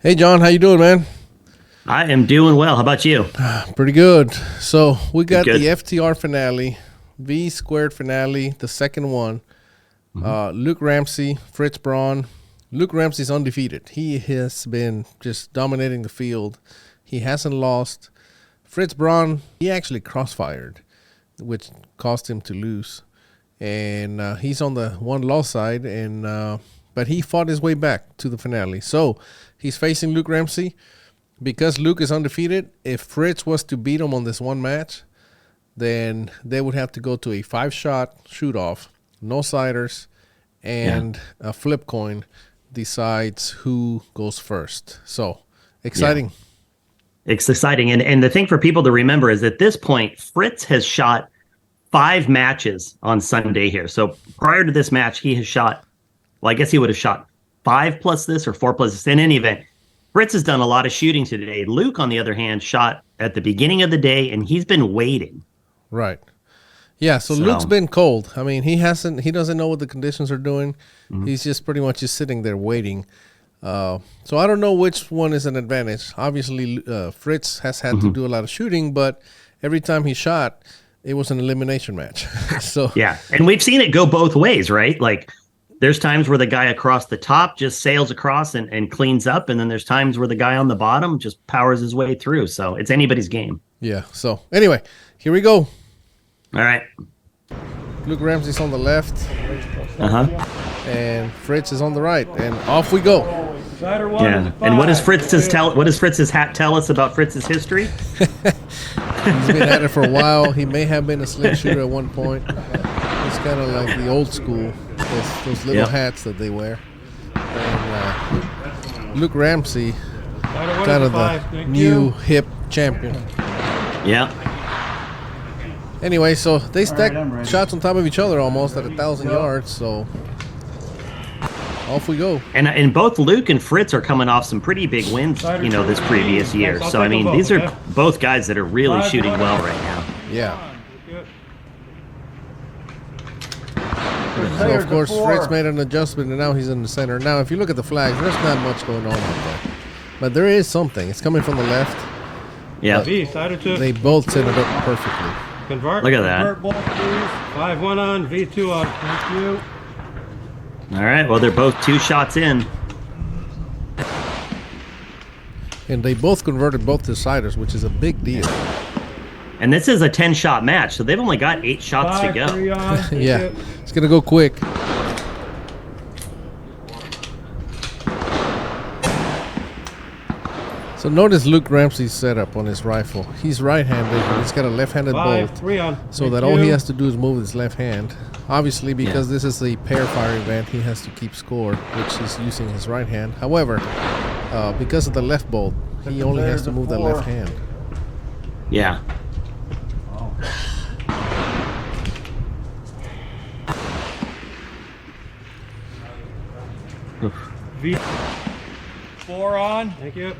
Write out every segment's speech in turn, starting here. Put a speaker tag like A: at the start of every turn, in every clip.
A: Hey John, how you doing, man?
B: I am doing well. How about you?
A: Pretty good. So we got
B: Good.
A: the FTR finale, V squared finale, the second one. Luke Ramsey, Fritz Braun. Luke Ramsey's undefeated. He has been just dominating the field. He hasn't lost. Fritz Braun, he actually crossfired, which caused him to lose. And he's on the one loss side, and but he fought his way back to the finale. So he's facing Luke Ramsey. Because Luke is undefeated, if Fritz was to beat him on this one match, then they would have to go to a 5-shot shoot-off, no siders, and a flip coin decides who goes first. So, exciting.
B: It's exciting. And the thing for people to remember is at this point, Fritz has shot 5 matches on Sunday here. So prior to this match, he has shot, well, I guess he would have shot 5 plus this or 4 plus this. In any event, Fritz has done a lot of shooting today. Luke, on the other hand, shot at the beginning of the day, and he's been waiting.
A: Right. Yeah, so Luke's been cold. I mean, he doesn't know what the conditions are doing. He's just pretty much just sitting there waiting. So I don't know which one is an advantage. Obviously, Fritz has had to do a lot of shooting, but every time he shot, it was an elimination match. So
B: Yeah, and we've seen it go both ways, right? Like, there's times where the guy across the top just sails across and cleans up, and then there's times where the guy on the bottom just powers his way through. So it's anybody's game.
A: yeah. So anyway, here we go.
B: All right.
A: Luke Ramsey's on the left,
B: Uh-huh.
A: and Fritz is on the right, and off we go.
B: Yeah. And what does Fritz's hat tell us about Fritz's history?
A: He's been at it for a while. He may have been a sling shooter at one point. It's kind of like the old school, those little hats that they wear. And Luke Ramsey, kind of the new hip champion.
B: Yeah.
A: Anyway, so they stack shots on top of each other almost at 1,000 yards. So off we go.
B: And both Luke and Fritz are coming off some pretty big wins, this previous year. So, I mean, these are both guys that are really shooting well right now.
A: Yeah. So, of course, Fritz made an adjustment, and now he's in the center. Now, if you look at the flags, there's not much going on out there. But there is something. It's coming from the left.
B: Yeah.
A: They both set it up perfectly.
C: Convert.
B: Look at that.
C: Convert both, please. 5-1 on, V2 on. Thank you.
B: All right. Well, they're both 2 shots in.
A: And they both converted both deciders, which is a big deal.
B: And this is a 10-shot match, so they've only got 8 shots to go.
C: 5-3 on. Thank
A: Yeah,
C: you.
A: it's going to go quick. So notice Luke Ramsey's setup on his rifle. He's right-handed, but he's got a left-handed bolt.
C: 5-3 on.
A: So
C: Thank
A: that all he
C: you.
A: has to do is move his left hand. Obviously, because this is a pair fire event, he has to keep score, which he's using his right hand. However, because of the left bolt, he only has to move that left hand.
B: Yeah.
C: V4 on. Thank you.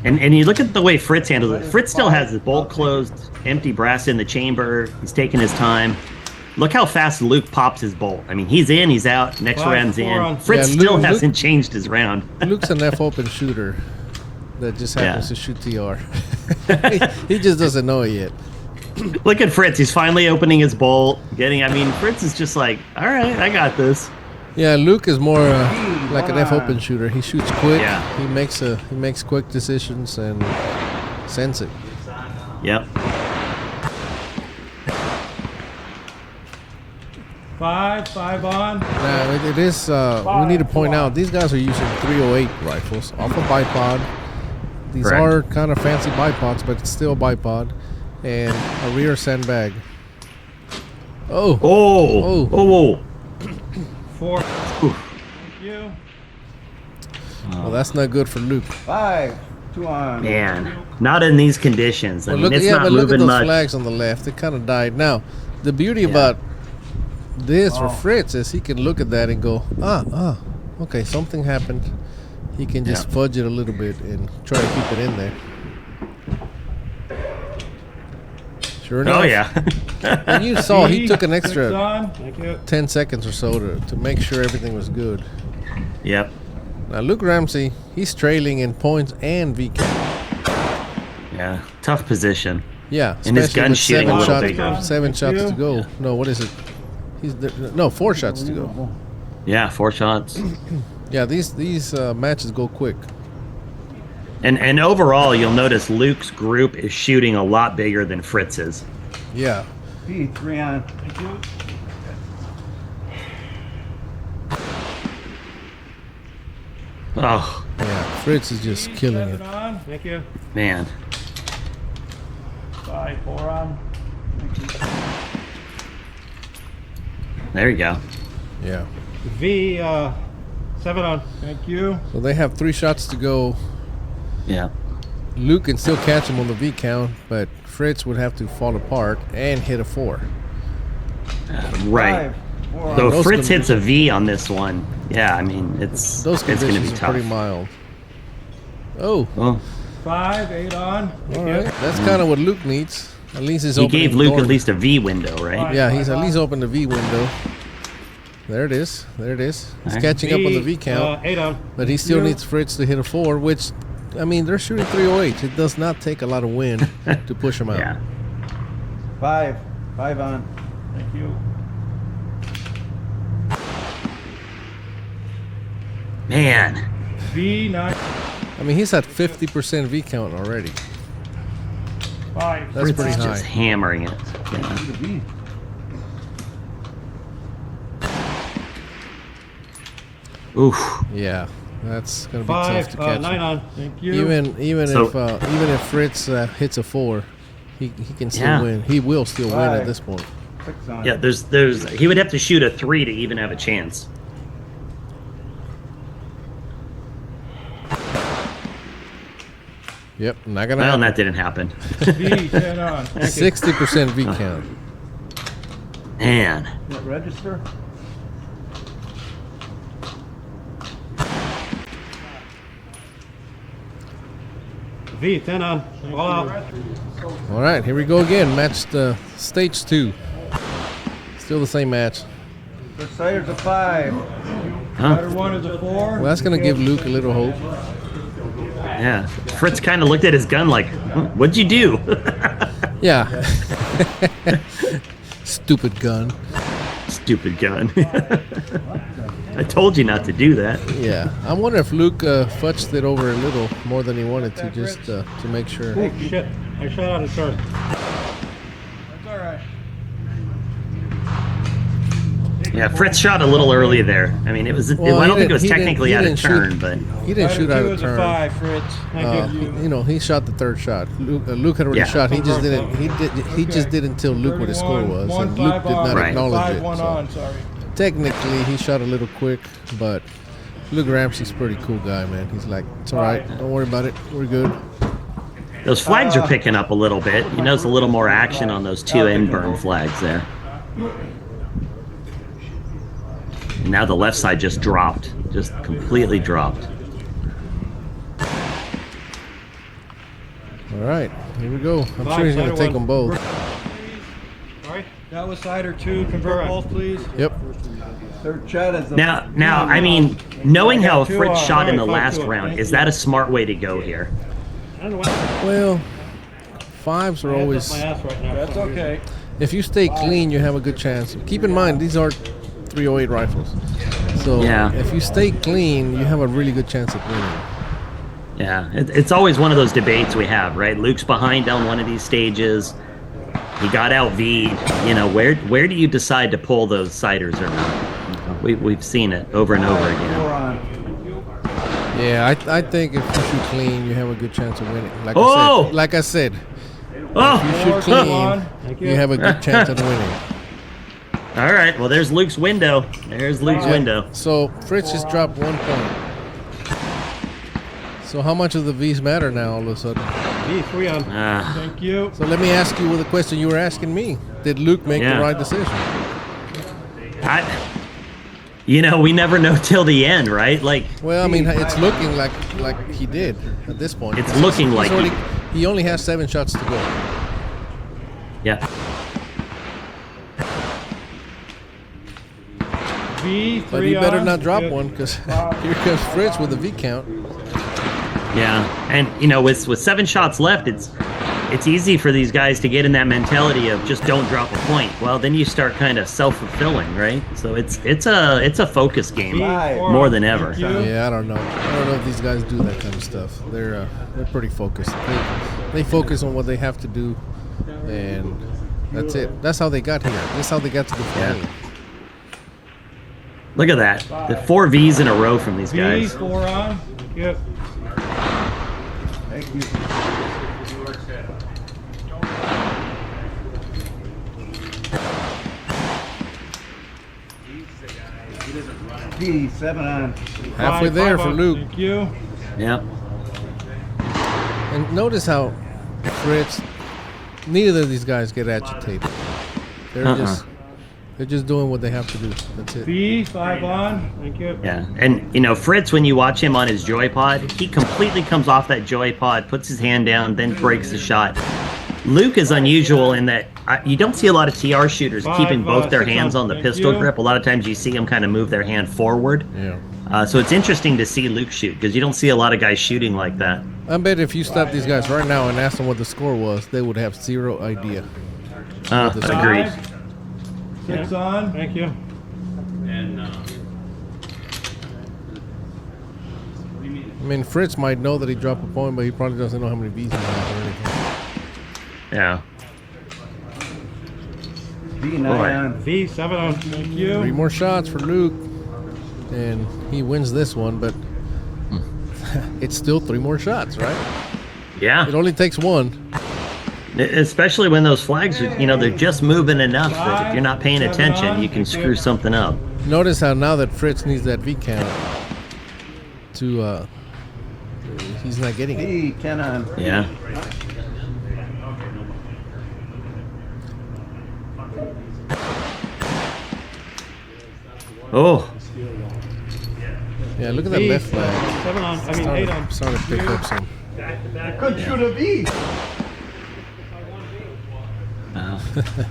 B: And you look at the way Fritz handles it. Fritz still has his bolt closed, empty brass in the chamber. He's taking his time. Look how fast Luke pops his bolt. I mean, he's in, he's out, next
C: 5-4
B: round's in.
C: on.
B: Fritz
A: Yeah,
B: still
A: Luke-
B: hasn't changed his round.
A: Luke's an F-open shooter that just happens to shoot TR. he just doesn't know it yet.
B: Look at Fritz. He's finally opening his bolt. Fritz is just like, all right, I got this.
A: Yeah, Luke is more like an F-open shooter. He shoots quick.
B: Yeah.
A: He makes quick decisions and sends it.
B: Yep.
C: 5 on.
A: Now it is. We need to point out these guys are using 308 rifles off a bipod. These
B: Correct.
A: are kind of fancy bipods, but it's still a bipod, and a rear sandbag. Oh,
B: Oh. Oh.
C: 4. Thank you.
A: well, that's not good for Luke.
D: 5-2 on.
B: Man, not in these conditions. I
A: Well,
B: mean,
A: look,
B: it's
A: yeah,
B: not
A: but look at
B: moving
A: those
B: much.
A: flags on the left. It kind of died. Now, the beauty about this for Fritz is he can look at that and go, okay, something happened. He can just fudge it a little bit and try to keep it in there. Sure enough.
B: Oh, yeah.
A: And you saw he took an
C: 6
A: extra
C: on. Thank you.
A: 10 seconds or so to make sure everything was good.
B: Yep.
A: Now Luke Ramsey, he's trailing in points and V count.
B: Yeah, tough position.
A: Yeah,
B: And his
A: especially
B: gun
A: with
B: shooting a little bigger.
A: 7 shots
C: you.
A: to go. No, what is it? No, 4 shots to go.
B: Yeah, 4 shots.
A: Yeah, these matches go quick.
B: And overall, you'll notice Luke's group is shooting a lot bigger than Fritz's.
A: Yeah.
D: V, 3 on. Thank you.
B: Oh,
A: Yeah, Fritz is just killing it.
C: 7 on. Thank you.
B: man.
D: 5, 4 on.
B: There you go.
A: Yeah.
C: V, 7 on. Thank you.
A: So they have 3 shots to go.
B: Yeah.
A: Luke can still catch him on the V count, but Fritz would have to fall apart and hit a 4.
B: Right.
D: 5, 4
B: So
D: on.
A: those
B: Fritz hits
A: conditions-
B: a V on this one. Yeah, I mean, it's
A: Those
B: going to
A: conditions
B: be
A: are
B: tough.
A: pretty mild. Oh,
B: Well,
C: 5, 8 on. Thank
A: all
C: you.
A: right. That's kind of what Luke needs. At least he's
B: he
A: opening
B: gave
A: the
B: Luke
A: door.
B: at least a V window, right?
A: Yeah, he's at least opened the V window. There it is. There it is. He's
B: Alright.
A: catching up on the V count,
C: 8 on.
A: but he still
C: you.
A: needs Fritz to hit a 4, which, I mean, they're shooting 308. It does not take a lot of wind to push him out.
B: Yeah.
D: 5, 5 on.
C: Thank you.
B: Man.
C: V, 9.
A: I mean, he's at 50% V count already.
C: 5.
A: That's
B: Fritz
A: pretty
B: is
A: high.
B: just hammering it. Yeah.
D: The V.
B: Oof.
A: Yeah, that's gonna be tough to
C: 5,
A: catch.
C: 9
A: him.
C: on. Thank you.
A: Even
B: So-
A: even if Fritz hits a 4, he can still
B: Yeah.
A: win. He will still win at
D: Five.
A: this point.
D: 6 on.
B: Yeah, there's he would have to shoot a 3 to even have a chance.
A: Yep, not gonna
B: Well, and
A: happen.
B: that didn't happen.
C: V, 10 on. Thank you.
A: 60% V count.
B: Man.
D: That register?
C: V, 10 on. All out.
A: All right, here we go again. Match stage 2. Still the same match.
D: The Sider's a 5.
B: Huh?
C: Rider 1 is a 4.
A: Well, that's gonna give Luke a little hope.
B: Yeah. Fritz kind of looked at his gun like, "What'd you do?"
A: Yeah. Stupid gun.
B: Stupid gun. I told you not to do that.
A: Yeah, I wonder if Luke fudged it over a little more than he wanted to, just to make sure.
C: Oh, shit. I shot out of turn.
D: That's all right.
B: Yeah, Fritz shot a little early there. I mean, it was.
A: Well,
B: I
A: he
B: don't think it
A: didn't-
B: was
A: he didn't-
B: technically
A: he
B: out of
A: didn't shoot.
B: turn, but
A: He didn't shoot out
C: Rider 2
A: of
C: is a
A: turn.
C: 5, Fritz. Thank you.
A: You know, he shot the 3rd shot. Luke had already
B: Yeah.
A: shot. He just didn't. He just didn't tell Luke what his score was,
C: 1,
A: and Luke
C: 5
A: did not
C: on.
B: Right.
A: acknowledge
C: 5,
A: it.
C: 1
A: So
C: on. Sorry.
A: technically, he shot a little quick, but Luke Ramsey's a pretty cool guy, man. He's like, it's all right. Don't worry about it. We're good.
B: those flags are picking up a little bit. You notice a little more action on those 2 end burn flags there. And now the left side just dropped, just completely dropped.
A: All right, here we go. I'm
C: Five,
A: sure he's gonna
C: Sider
A: take
C: 1.
A: them both.
C: Sorry. That was Cider 2. Convert both, please.
A: Yep.
D: 3rd shot is a
B: Now, I mean, knowing how
C: Two,
B: Fritz shot in the
C: five,
B: last
C: two,
B: round,
C: thank
B: is
C: you.
B: that a smart way to go here?
C: I don't know why.
A: Well, 5s are
C: My
A: always.
C: hands up my ass right now.
D: That's okay.
A: If you stay clean, you have a good chance. Keep in mind, these are 308 rifles. So
B: Yeah.
A: if you stay clean, you have a really good chance of winning.
B: Yeah, it's always one of those debates we have, right? Luke's behind on one of these stages. He got out V'd. You know, where do you decide to pull those ciders or not? We've seen it over and over
D: 4
B: again.
D: on.
A: Yeah, I think if you shoot clean, you have a good chance of winning.
B: Oh!
A: Like I said,
B: Oh,
A: you shoot
C: Come
A: clean,
C: on. Thank
A: you have a good chance of winning.
B: all right. Well, there's Luke's window. There's Luke's window.
A: So Fritz just dropped 1 point. So how much of the V's matter now all of a sudden?
C: V, 3 on.
B: Ah,
C: Thank you.
A: So let me ask you with a question you were asking me. Did Luke make
B: Yeah.
A: the right decision?
B: we never know till the end, right? Like,
A: Well, I mean, it's looking like he did at this point.
B: It's looking
A: He's
B: like
A: already, he only has 7 shots to go.
B: yeah.
C: V,
A: But
C: 3
A: he better
C: on.
A: not drop
C: Good.
A: one because here comes Fritz with a V count.
B: Yeah, and with 7 shots left, it's easy for these guys to get in that mentality of just don't drop a point. Well, then you start kind of self-fulfilling, right? So it's a focus game
D: Five.
B: more than ever.
C: Thank you.
A: Yeah, I don't know. I don't know if these guys do that kind of stuff. They're pretty focused. They focus on what they have to do, and that's it. That's how they got here. That's how they got to the finale.
B: Look at that, the 4 Vs in a row from these
C: V,
B: guys.
C: 4 on. Yep.
D: Thank you. D, 7 on.
A: Halfway
C: 5,
A: there
C: 5
A: for
C: on.
A: Luke.
C: Thank you.
B: Yeah,
A: And notice how Fritz, neither of these guys get agitated. They're just doing what they have to do. That's it.
C: V, 5 on. Thank you.
B: yeah. And Fritz, when you watch him on his joy pod, he completely comes off that joy pod, puts his hand down, then breaks the shot. Luke is unusual in that you don't see a lot of TR shooters keeping both their
C: 6
B: hands on the
C: Thank
B: pistol
C: you.
B: grip. A lot of times you see them kind of move their hand forward.
A: Yeah.
B: So it's interesting to see Luke shoot because you don't see a lot of guys shooting like that.
A: I bet if you stop these guys right now and ask them what the score was, they would have zero idea.
B: Agreed.
C: 6 on. Thank you.
A: I mean, Fritz might know that he dropped a point, but he probably doesn't know how many V's he has or anything.
B: Yeah.
D: D, 9
B: Boy.
D: on.
C: V, 7 on. Thank
A: 3
C: you.
A: more shots for Luke, and he wins this one, but it's still 3 more shots, right?
B: Yeah.
A: It only takes one.
B: Especially when those flags are, they're just moving enough that if you're not paying attention, you can screw something up.
A: Notice how now that Fritz needs that V count to, he's not getting it.
D: D, 10 on.
B: Yeah. Oh,
A: Yeah, look at that
C: V,
A: left flag.
C: 7 on. I mean, 8 on.
A: Starting to pick up some.
D: I couldn't shoot a V.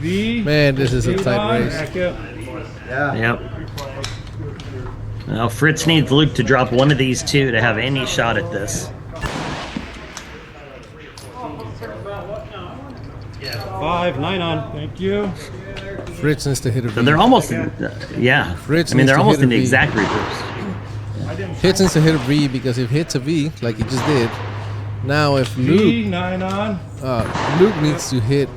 C: V.
A: Man, this is a
C: 8
A: tight
C: on.
A: race.
C: Thank you.
D: Yeah.
B: yep. Now Fritz needs Luke to drop one of these two to have any shot at this.
C: 5, 9 on. Thank you.
A: Fritz needs to hit a
B: So
A: V.
B: they're almost, yeah.
A: Fritz
B: I mean,
A: needs
B: they're
A: to
B: almost
A: hit
B: in
A: a
B: the
A: V.
B: exact reverse.
A: Fritz needs to hit a V because if he hits a V, like he just did, now if
C: V,
A: Luke
C: 9 on.
A: Luke needs to hit,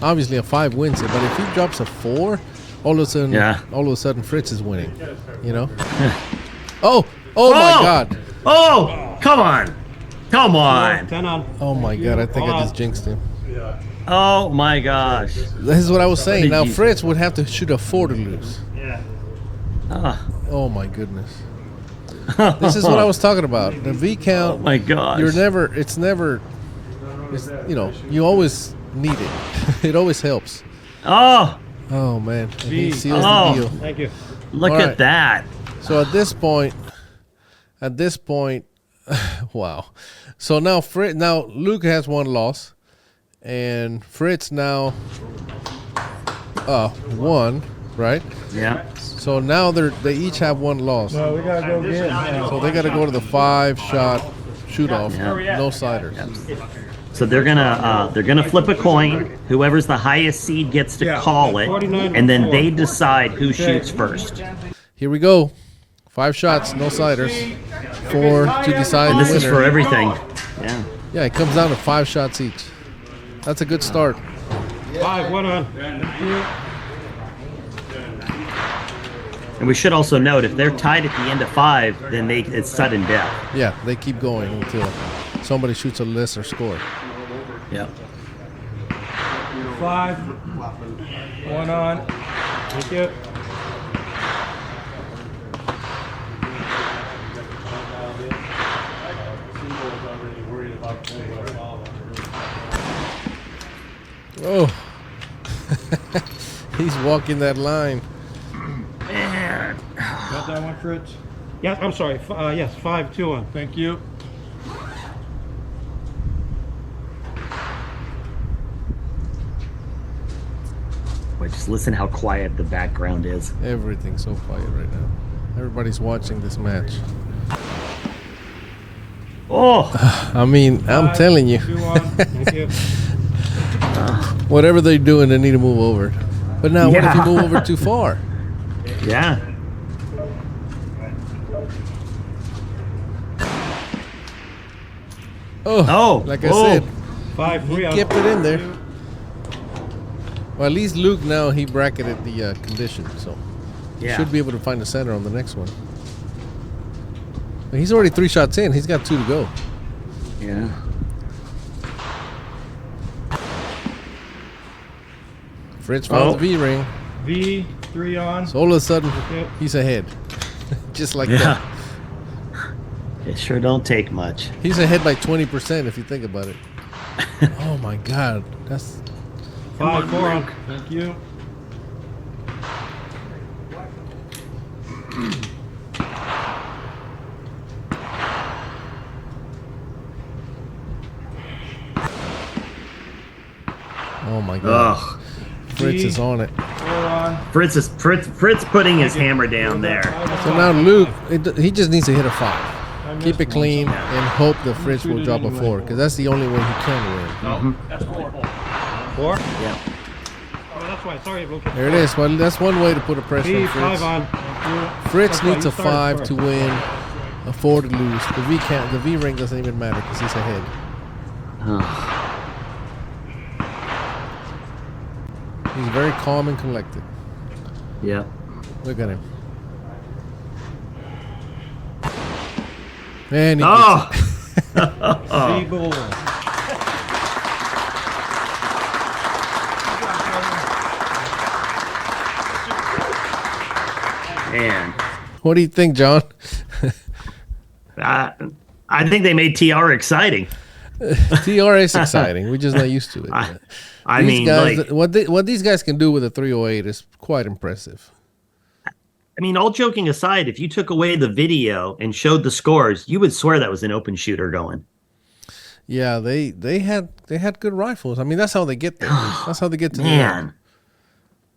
A: obviously a 5 wins it, but if he drops a 4, all of a sudden Fritz is winning, oh my God,
B: Oh, come on. Come on.
C: 10 on.
A: oh my God, I think I just jinxed him.
B: Oh my gosh.
A: This is what I was saying.
B: did
A: Now
B: you-
A: Fritz would have to shoot a 4 to lose.
B: Ah.
A: Oh my goodness. This is what I was talking about. The V
B: Oh
A: count,
B: my gosh.
A: you always need it. It always helps.
B: Oh,
A: Oh man, and he
C: V.
A: seals
B: Oh.
A: the deal.
C: Thank you.
B: look
A: All
B: at
A: right.
B: that.
A: So at this point, wow. So now Luke has 1 loss, and Fritz now 1, right?
B: Yeah.
A: So now they each have 1 loss.
D: So we gotta go again.
A: So they got to go to the 5-shot shoot off,
B: Yeah.
A: no siders.
B: So they're gonna flip a coin. Whoever's the highest seed gets to call it,
C: 49
B: and then
C: before.
B: they decide who shoots first.
A: Here we go. 5 shots, no siders. 4 to decide
B: And
A: the
B: this is
A: winner.
B: for everything. Yeah.
A: Yeah, it comes down to 5 shots each. That's a good start.
C: 5, 1 on. Thank you.
B: And we should also note if they're tied at the end of 5, then it's sudden death.
A: Yeah, they keep going until somebody shoots a lesser score.
B: Yeah.
C: 5, 1 on. Thank you.
A: Oh, he's walking that line.
C: Got that one, Fritz? Yes, I'm sorry. Yes, 5, 2 on. Thank you.
B: Boy, just listen how quiet the background is.
A: Everything's so quiet right now. Everybody's watching this match.
B: Oh,
A: I mean, I'm telling you,
C: 2-1. Thank you.
A: whatever they're doing, they need to move over. But now, what if you
B: Yeah.
A: move over too far?
B: yeah. Oh,
A: like I
B: whoa.
A: said,
C: 5-3.
A: kept it in there. Well, at least Luke now he bracketed the condition, so
B: Yeah.
A: should be able to find the center on the next one. But he's already 3 shots in. He's got 2 to go.
B: Yeah.
A: Fritz found the V ring,
C: V, 3 on.
A: so all of a sudden
C: Okay.
A: he's ahead, just like
B: Yeah.
A: that.
B: It sure don't take much.
A: He's ahead by 20% if you think about it. Oh my God, that's
C: 5-4 on. Thank you.
A: oh my God.
B: Ugh.
A: Fritz is on it.
C: 4 on.
B: Fritz putting his hammer down there.
A: So now Luke, he just needs to hit a 5. Keep it clean and hope that Fritz will drop a 4 because that's the only way he can win.
C: 4?
B: Yeah.
C: Oh, that's why. Sorry, okay.
A: There it is. Well, that's one way to put a pressure
C: V,
A: on
C: 5
A: Fritz.
C: on. Thank you.
A: Fritz
C: That's why
A: needs
C: you
A: a
C: started
A: 5
C: first.
A: to win, a 4 to lose. The V ring doesn't even matter because he's ahead. He's very calm and collected.
B: Yeah.
A: Look at him. And he
B: Oh,
C: V, goal.
B: man.
A: what do you think, John?
B: I think they made TR exciting.
A: TR is exciting. We're just not used to it.
B: I
A: These
B: mean,
A: guys,
B: like,
A: what these guys can do with a 308 is quite impressive.
B: I mean, all joking aside, if you took away the video and showed the scores, you would swear that was an open shooter going.
A: Yeah, they had good rifles. I mean, that's how they get there. That's how they get to the end.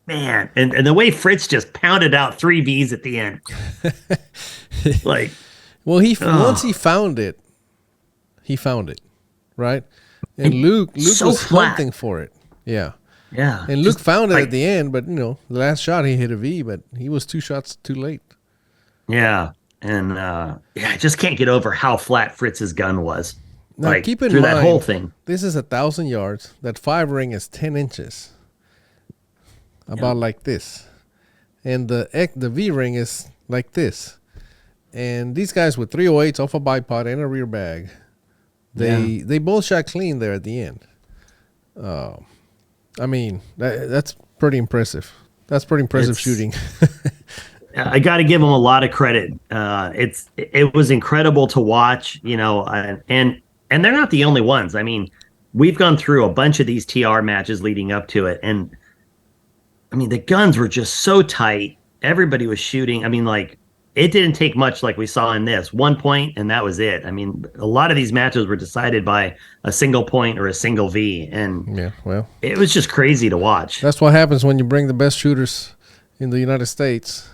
B: Man, and the way Fritz just pounded out 3 Vs at the end, like,
A: Well, once he found it, right? And Luke
B: so
A: was
B: flat.
A: hunting for it. Yeah.
B: yeah,
A: And Luke
B: just
A: found it
B: like-
A: at the end, but the last shot he hit a V, but he was 2 shots too late.
B: yeah, and I just can't get over how flat Fritz's gun was.
A: Now,
B: like
A: keep in
B: through
A: mind,
B: that whole thing.
A: this is 1,000 yards. That 5 ring is 10 inches, about like this, and the V ring is like this. And these guys with 308s off a bipod and a rear bag, they both shot clean there at the end. I mean, that's pretty impressive. That's pretty impressive
B: It's-
A: shooting.
B: I got to give them a lot of credit. It was incredible to watch, and they're not the only ones. I mean, we've gone through a bunch of these TR matches leading up to it, and I mean, the guns were just so tight. Everybody was shooting. I mean, like, it didn't take much like we saw in this. 1 point, and that was it. I mean, a lot of these matches were decided by a single point or a single V, and
A: Yeah, well,
B: it was just crazy to watch.
A: that's what happens when you bring the best shooters in the United States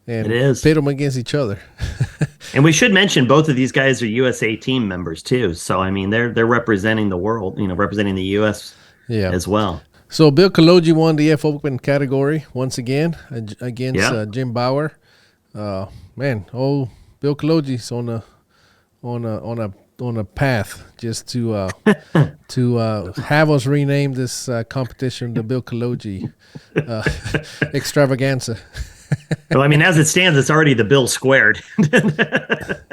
A: and
B: It is.
A: pit them against each other.
B: And we should mention both of these guys are USA team members too. So I mean, they're representing the world, representing the US
A: Yeah.
B: as well.
A: So Bill Kaloji won the F Open category once again against
B: Yeah.
A: Jim Bauer. Man, Bill Kaloji's on a path just to have us rename this competition the Bill Kaloji extravaganza.
B: Well, I mean, as it stands, it's already the bill squared.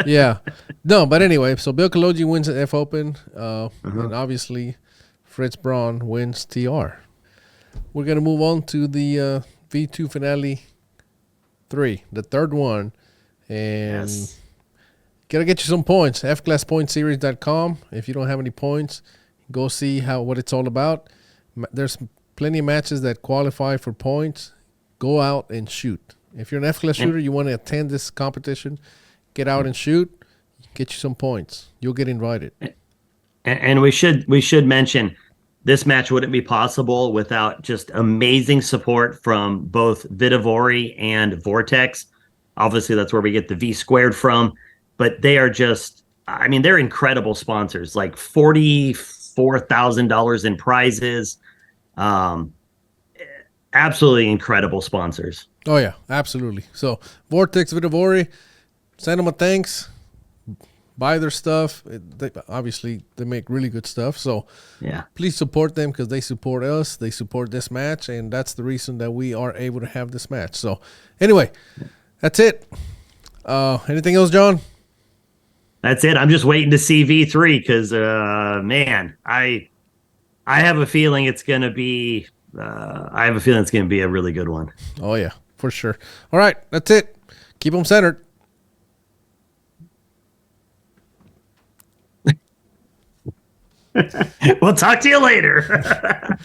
A: Yeah, no, but anyway, so Bill Kaloji wins the F Open, and obviously Fritz Braun wins TR. We're gonna move on to the V2 Finale 3, the third one, and
B: Yes.
A: gotta get you some points. FClassPointSeries.com. If you don't have any points, go see what it's all about. There's plenty of matches that qualify for points. Go out and shoot. If you're an F-Class shooter, you want to attend this competition, get out and shoot, get you some points. You'll get invited.
B: And we should mention this match wouldn't be possible without just amazing support from both Vitavori and Vortex. Obviously, that's where we get the V squared from, but they are just, I mean, they're incredible sponsors, like $44,000 in prizes. Absolutely incredible sponsors.
A: Oh yeah, absolutely. So Vortex, Vitavori, send them a thanks. Buy their stuff. Obviously, they make really good stuff. So
B: Yeah.
A: please support them because they support us. They support this match, and that's the reason that we are able to have this match. So anyway, that's it. Anything else, John?
B: That's it. I'm just waiting to see V3 because, man, I have a feeling it's going to be. I have a feeling it's going to be a really good one.
A: Oh yeah, for sure. All right, that's it. Keep them centered.
B: We'll talk to you later.